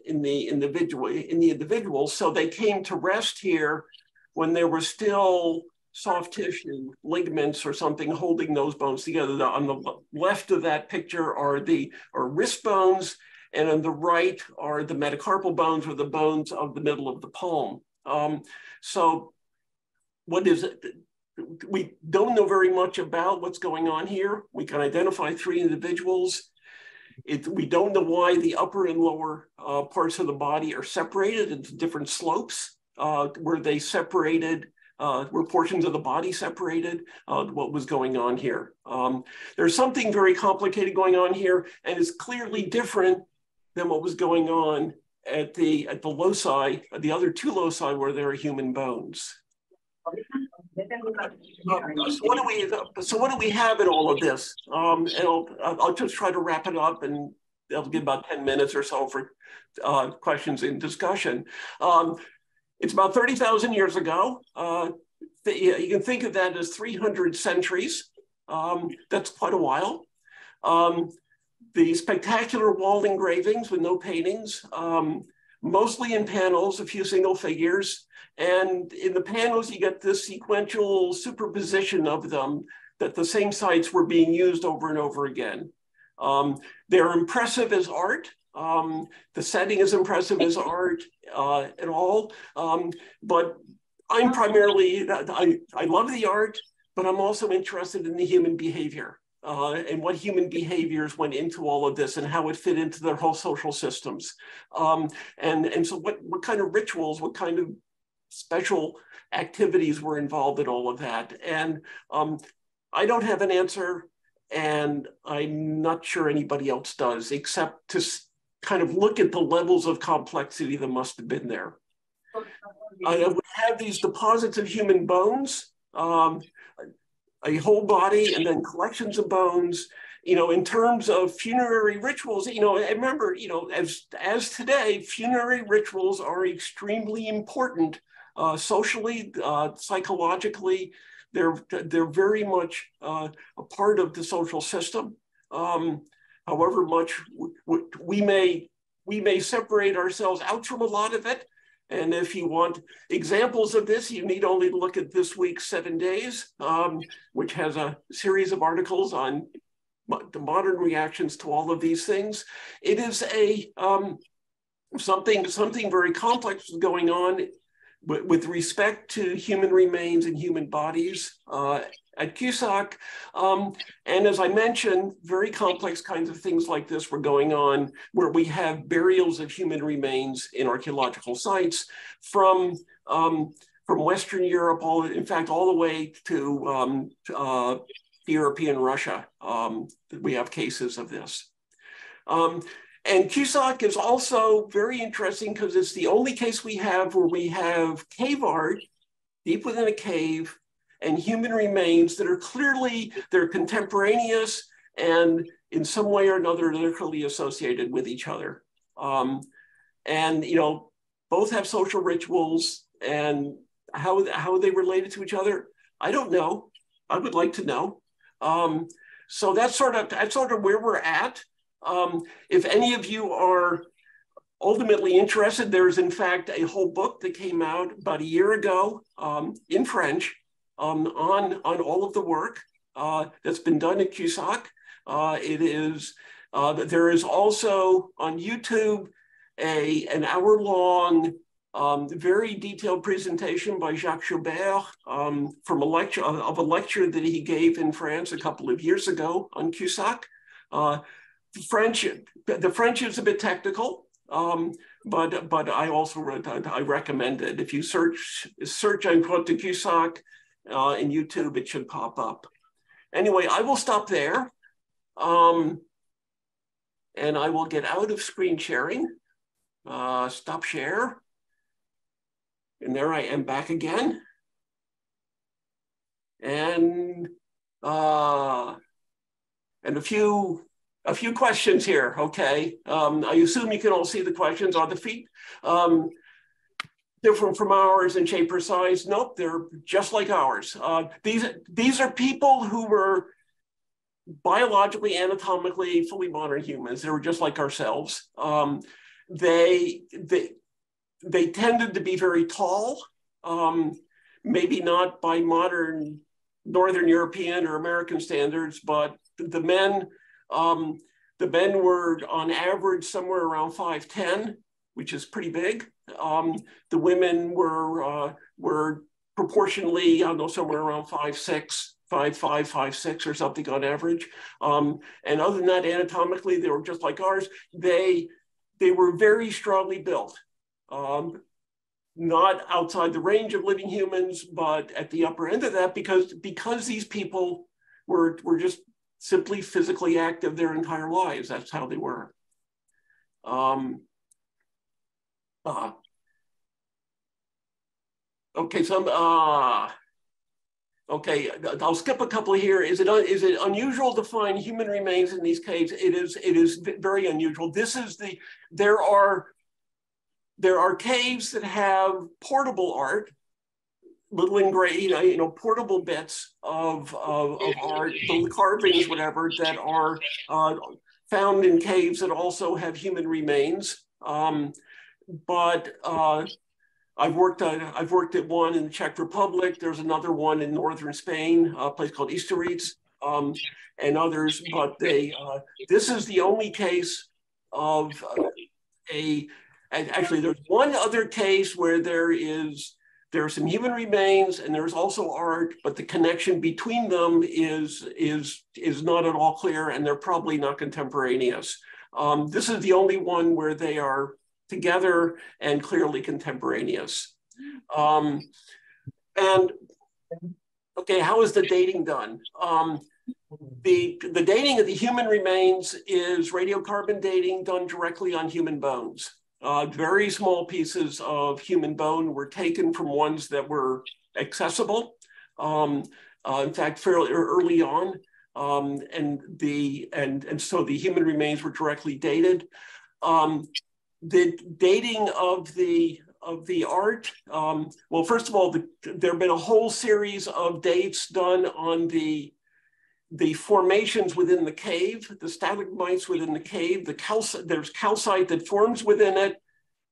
individual. So they came to rest here when there were still soft tissue, ligaments or something holding those bones together. On the left of that picture are wrist bones, and on the right are the metacarpal bones, or the bones of the middle of the palm. So what is it? We don't know very much about what's going on here. We can identify 3 individuals. We don't know why the upper and lower parts of the body are separated into different slopes. Were they separated? Were portions of the body separated? What was going on here? There's something very complicated going on here, and it's clearly different than what was going on at the loci, the other 2 loci where there are human bones. So what do we have in all of this? And I'll just try to wrap it up and I'll give about 10 minutes or so for questions and discussion. It's about 30,000 years ago. You can think of that as 300 centuries. That's quite a while. The spectacular wall engravings with no paintings, mostly in panels, a few single figures. And in the panels, you get this sequential superposition of them, that the same sites were being used over and over again. They're impressive as art. The setting is impressive as art at all. But I'm primarily, I love the art, but I'm also interested in the human behavior and what human behaviors went into all of this and how it fit into their whole social systems. And so what kind of rituals, what kind of special activities were involved in all of that? And I don't have an answer, and I'm not sure anybody else does, except to kind of look at the levels of complexity that must have been there. We have these deposits of human bones, a whole body, and then collections of bones. You know, in terms of funerary rituals, you know, I remember, you know, as today, funerary rituals are extremely important socially, psychologically. They're very much a part of the social system. However much we may separate ourselves out from a lot of it. And if you want examples of this, you need only look at this week's 7 Days, which has a series of articles on the modern reactions to all of these things. It is something very complex going on with respect to human remains and human bodies at Cussac. And as I mentioned, very complex kinds of things like this were going on, where we have burials of human remains in archaeological sites from Western Europe, in fact, all the way to European Russia. We have cases of this. And Cussac is also very interesting because it's the only case we have where we have cave art deep within a cave and human remains that are clearly, they're contemporaneous and in some way or another, they're clearly associated with each other. And, you know, both have social rituals, and how are they related to each other? I don't know. I would like to know. So that's sort of where we're at. If any of you are ultimately interested, there's in fact a whole book that came out about a year ago in French on all of the work that's been done at Cussac. There is also on YouTube an hour-long, very detailed presentation by Jacques Joubert from a lecture that he gave in France a couple of years ago on Cussac. The French is a bit technical, but I also I recommend it. If you search on Grotte de Cussac in YouTube, it should pop up. Anyway, I will stop there, and I will get out of screen sharing. Stop share, and there I am back again. And a few questions here, okay? I assume you can all see the questions on the feet. Different from ours in shape or size? Nope, they're just like ours. These are people who were biologically, anatomically, fully modern humans. They were just like ourselves. They tended to be very tall, maybe not by modern Northern European or American standards, but the men were on average somewhere around 5'10", which is pretty big. The women were proportionally, I don't know, somewhere around 5'6", 5'5", 5'6", or something on average. And other than that, anatomically, they were just like ours. They were very strongly built. Not outside the range of living humans, but at the upper end of that, because these people were just simply physically active their entire lives. That's how they were. Okay, Okay, I'll skip a couple here. Is it unusual to find human remains in these caves? It is very unusual. There are caves that have portable art, little engraved, portable bits of art, little carvings, whatever, that are found in caves that also have human remains. But I've worked at one in the Czech Republic. There's another one in northern Spain, a place called Isturiz, and others. But this is the only case of actually, there's one other case where there are some human remains and there's also art, but the connection between them is not at all clear, and they're probably not contemporaneous. This is the only one where they are together and clearly contemporaneous. And okay, how is the dating done? The dating of the human remains is radiocarbon dating done directly on human bones. Very small pieces of human bone were taken from ones that were accessible. In fact, fairly early on, and so the human remains were directly dated. The dating of the art, well, first of all, there have been a whole series of dates done on the formations within the cave, the stalagmites within the cave, there's calcite that forms within it,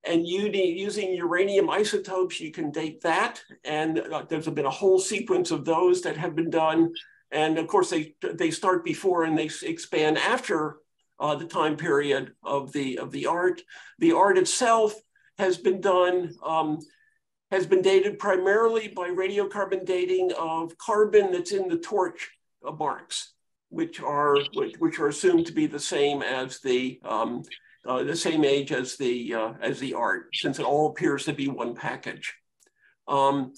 and using uranium isotopes, you can date that. And there's been a whole sequence of those that have been done. And of course, they start before and they expand after the time period of the art. The art itself has been done, has been dated primarily by radiocarbon dating of carbon that's in the torch marks, which are assumed to be the same as the same age as the art, since it all appears to be one package. And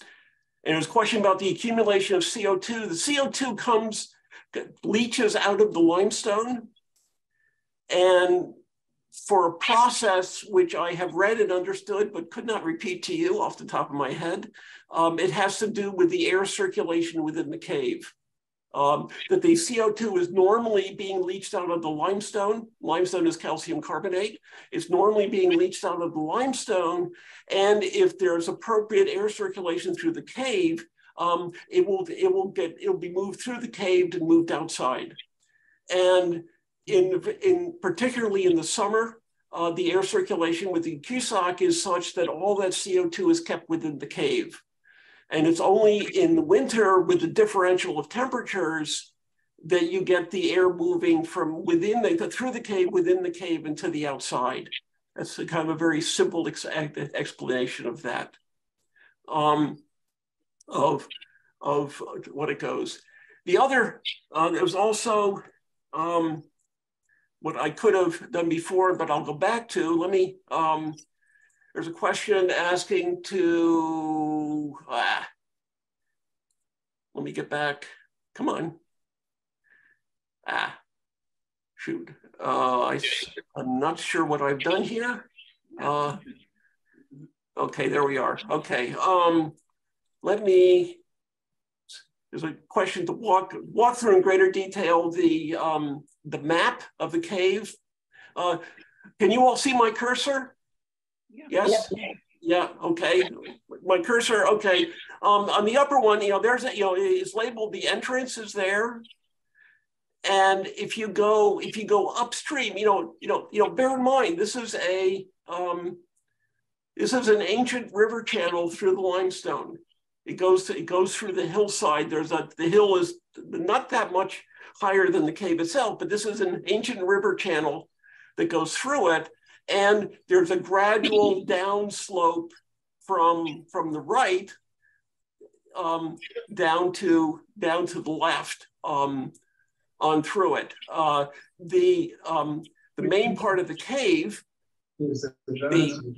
there's a question about the accumulation of CO2. The CO2 leaches out of the limestone, and for a process which I have read and understood, but could not repeat to you off the top of my head, it has to do with the air circulation within the cave. That the CO2 is normally being leached out of the limestone. Limestone is calcium carbonate. It's normally being leached out of the limestone. And if there's appropriate air circulation through the cave, it will be moved through the cave and moved outside. And particularly in the summer, the air circulation within Cussac is such that all that CO2 is kept within the cave. And it's only in the winter with the differential of temperatures that you get the air moving from through the cave, within the cave, into the outside. That's a kind of a very simple explanation of that, of what it goes. The other, there was also what I could have done before, but I'll go back to. There's a question asking to, let me get back. Come on. Shoot. I'm not sure what I've done here. Okay, there we are. Okay. There's a question to walk through in greater detail the map of the cave. Can you all see my cursor? Yes? Yeah, okay. My cursor, okay. On the upper one, it's labeled the entrance is there. And if you go upstream, bear in mind, this is an ancient river channel through the limestone. It goes through the hillside. The hill is not that much higher than the cave itself, but this is an ancient river channel that goes through it. And there's a gradual downslope from the right down to the left on through it. The main part of the cave, the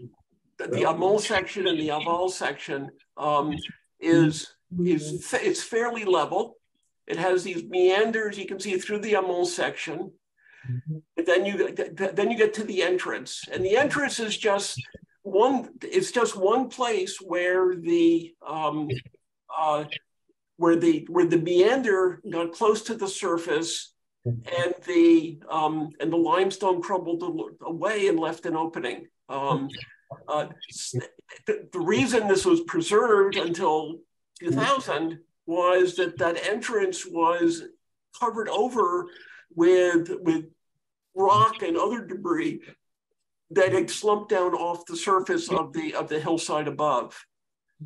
amont section and the aval section, it's fairly level. It has these meanders you can see through the amont section. But then you get to the entrance, and the entrance is just one. It's just one place where the where the meander got close to the surface, and the limestone crumbled away and left an opening. The reason this was preserved until 2000 was that entrance was covered over with rock and other debris that had slumped down off the surface of the hillside above.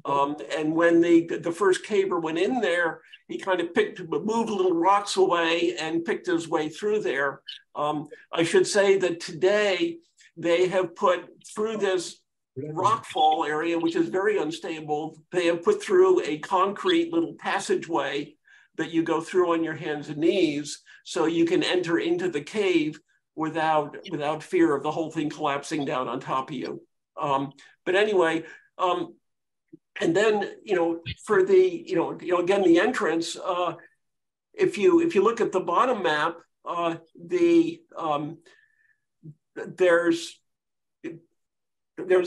And when the first caver went in there, he kind of moved little rocks away and picked his way through there. I should say that today they have put through this rockfall area, which is very unstable, they have put through a concrete little passageway that you go through on your hands and knees, so you can enter into the cave without fear of the whole thing collapsing down on top of you. But anyway, and then, for the, again, the entrance, if you look at the bottom map, there's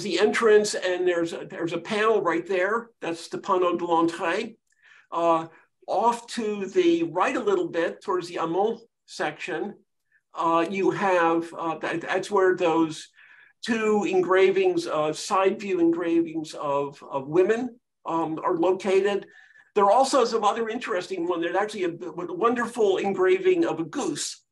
the entrance, and there's a panel right there. That's the panneau de l'entrée. Off to the right a little bit, towards the amont section, you have, that's where those two engravings, side view engravings of women are located. There are also some other interesting one. There's actually a wonderful engraving of a goose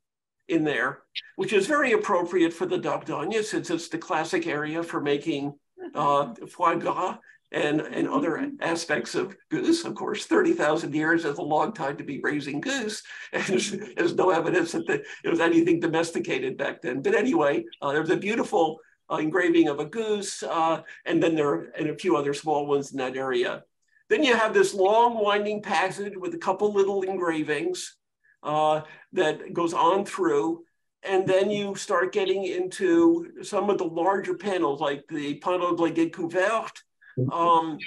in there, which is very appropriate for the Dordogne, since it's the classic area for making foie gras and other aspects of goose. Of course, 30,000 years is a long time to be raising goose, and there's no evidence that it was anything domesticated back then. But anyway, there's a beautiful engraving of a goose, and then there are a few other small ones in that area. Then you have this long winding passage with a couple little engravings that goes on through, and then you start getting into some of the larger panels, like the panneau de la découverte. The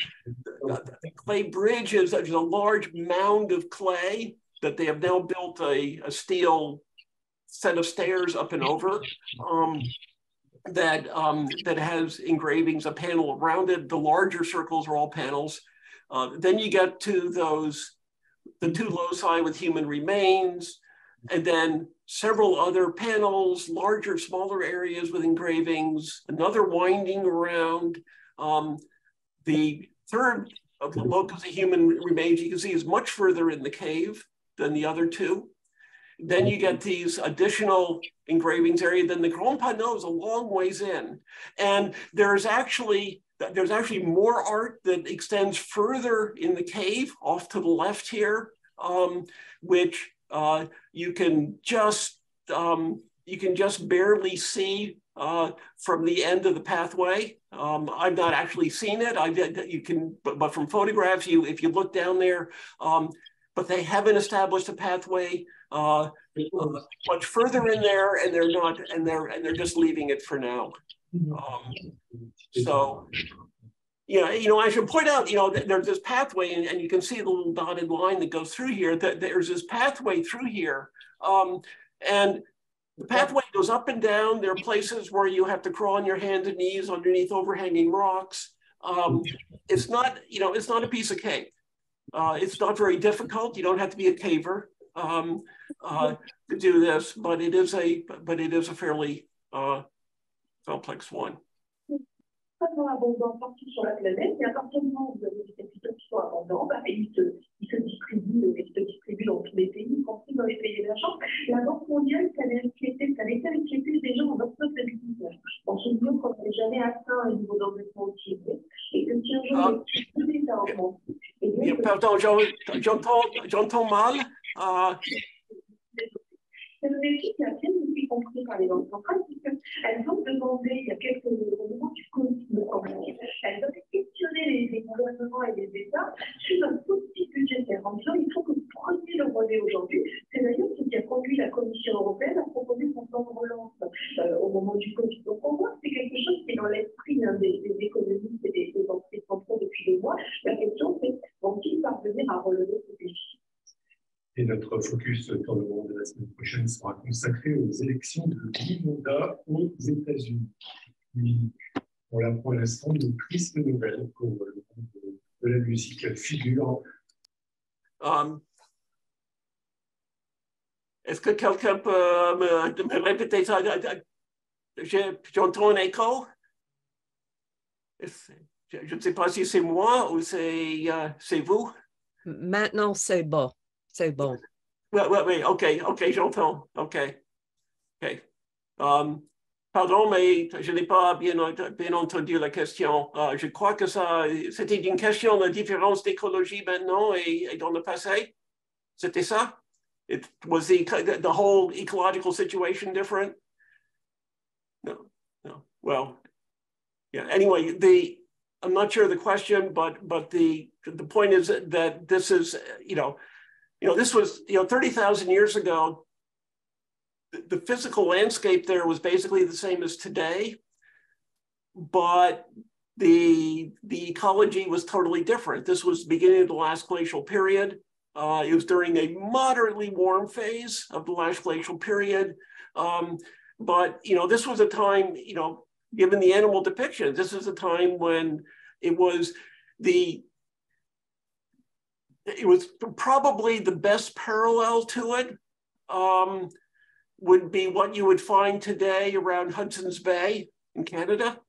clay bridge is a large mound of clay that they have now built a steel set of stairs up and over. That has engravings, a panel around it. The larger circles are all panels. Then you get to the two loci with human remains, and then several other panels, larger, smaller areas with engravings, another winding around. The third of the locus of human remains, you can see, is much further in the cave than the other two. Then you get these additional engravings area. Then the Grand Panneau is a long ways in. And there's actually more art that extends further in the cave off to the left here, which you can just barely see from the end of the pathway. I've not actually seen it. But from photographs, if you look down there, but they haven't established a pathway much further in there, and they're just leaving it for now. So, I should point out, there's this pathway, and you can see the little dotted line that goes through here. That there's this pathway through here, and the pathway goes up and down. There are places where you have to crawl on your hands and knees underneath overhanging rocks. It's not a piece of cake. It's not very difficult. You don't have to be a caver to do this, but it is a fairly complex one. Abondant partout sur la planète, et à partir du moment où vous avez des capitaux qui sont abondants, ils se distribuent dans tous les pays, y compris dans les pays émergents. La Banque mondiale, ça avait été inquiété des gens en octobre 2019, en se disant qu'on n'avait jamais atteint un niveau d'endettement aussi élevé, et que si un jour tout est à augmenter. Pardon, j'entends mal. C'est une étude qui a bien été comprise par les banques centrales, puisqu'elles ont demandé, il y a quelques moments du Covid, elles ont questionné les gouvernements et les États sur un politique budgétaire en disant il faut que vous preniez le relais aujourd'hui. C'est d'ailleurs ce qui a conduit la Commission européenne à proposer son plan de relance au moment du Covid. Donc on voit que c'est quelque chose qui est dans l'esprit des économistes et des banquiers centraux depuis des mois. La question c'est vont-ils parvenir à relever ce défi? Et notre focus pour le monde de la semaine prochaine sera consacré aux élections de mi-mandat aux États-Unis. Voilà pour l'instant de tristes nouvelles pour le monde de la musique figure Est-ce que quelqu'un peut me répéter ça? J'entends un écho. Je ne sais pas si c'est moi ou c'est vous. Maintenant, c'est bon. C'est bon. Oui, OK, j'entends. OK. Pardon, mais je n'ai pas bien entendu la question. Je crois que c'était une question de différence d'écologie maintenant et dans le passé. C'était ça? Was the whole ecological situation different? No. Well, yeah. Anyway, I'm not sure of the question, but the point is that this is, this was, 30,000 years ago. The physical landscape there was basically the same as today, but the ecology was totally different. This was the beginning of the last glacial period. It was during a moderately warm phase of the last glacial period. But, this was a time, given the animal depictions, this is a time when it was probably the best parallel to it would be what you would find today around Hudson's Bay in Canada,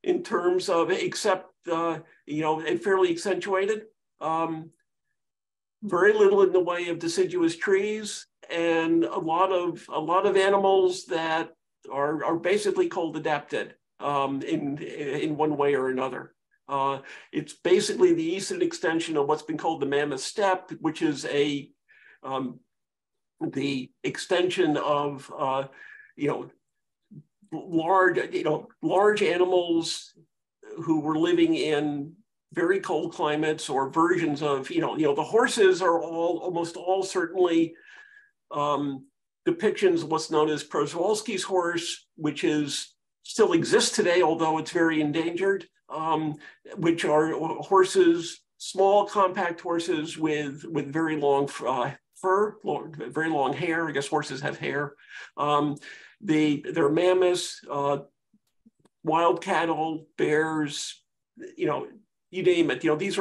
in terms of, except, fairly accentuated. Very little in the way of deciduous trees, and a lot of animals that are basically cold adapted in one way or another. It's basically the eastern extension of what's been called the Mammoth Steppe, which is the extension of large animals who were living in very cold climates, or versions of, the horses are almost all certainly depictions of what's known as Przewalski's horse, which still exists today, although it's very endangered, which are horses, small compact horses with very long fur, very long hair. I guess horses have hair. They're mammoths, wild cattle, bears, you name it. These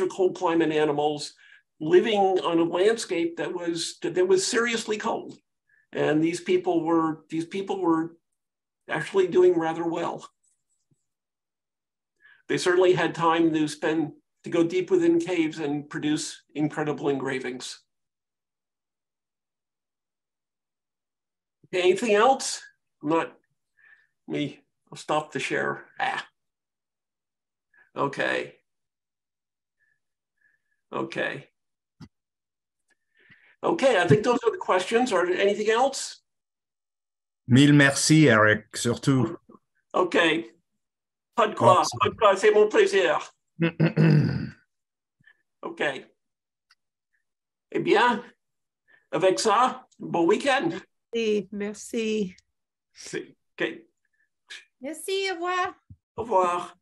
are cold climate animals living on a landscape that was seriously cold, and these people were actually doing rather well. They certainly had time to go deep within caves and produce incredible engravings. Okay, anything else? I'll stop the share. Okay. I think those are the questions. Are there anything else? Mille merci, Eric, surtout. OK. Pas de quoi, c'est mon plaisir. OK. Eh bien, avec ça, bon week-end. Merci. OK. Merci, au revoir. Au revoir.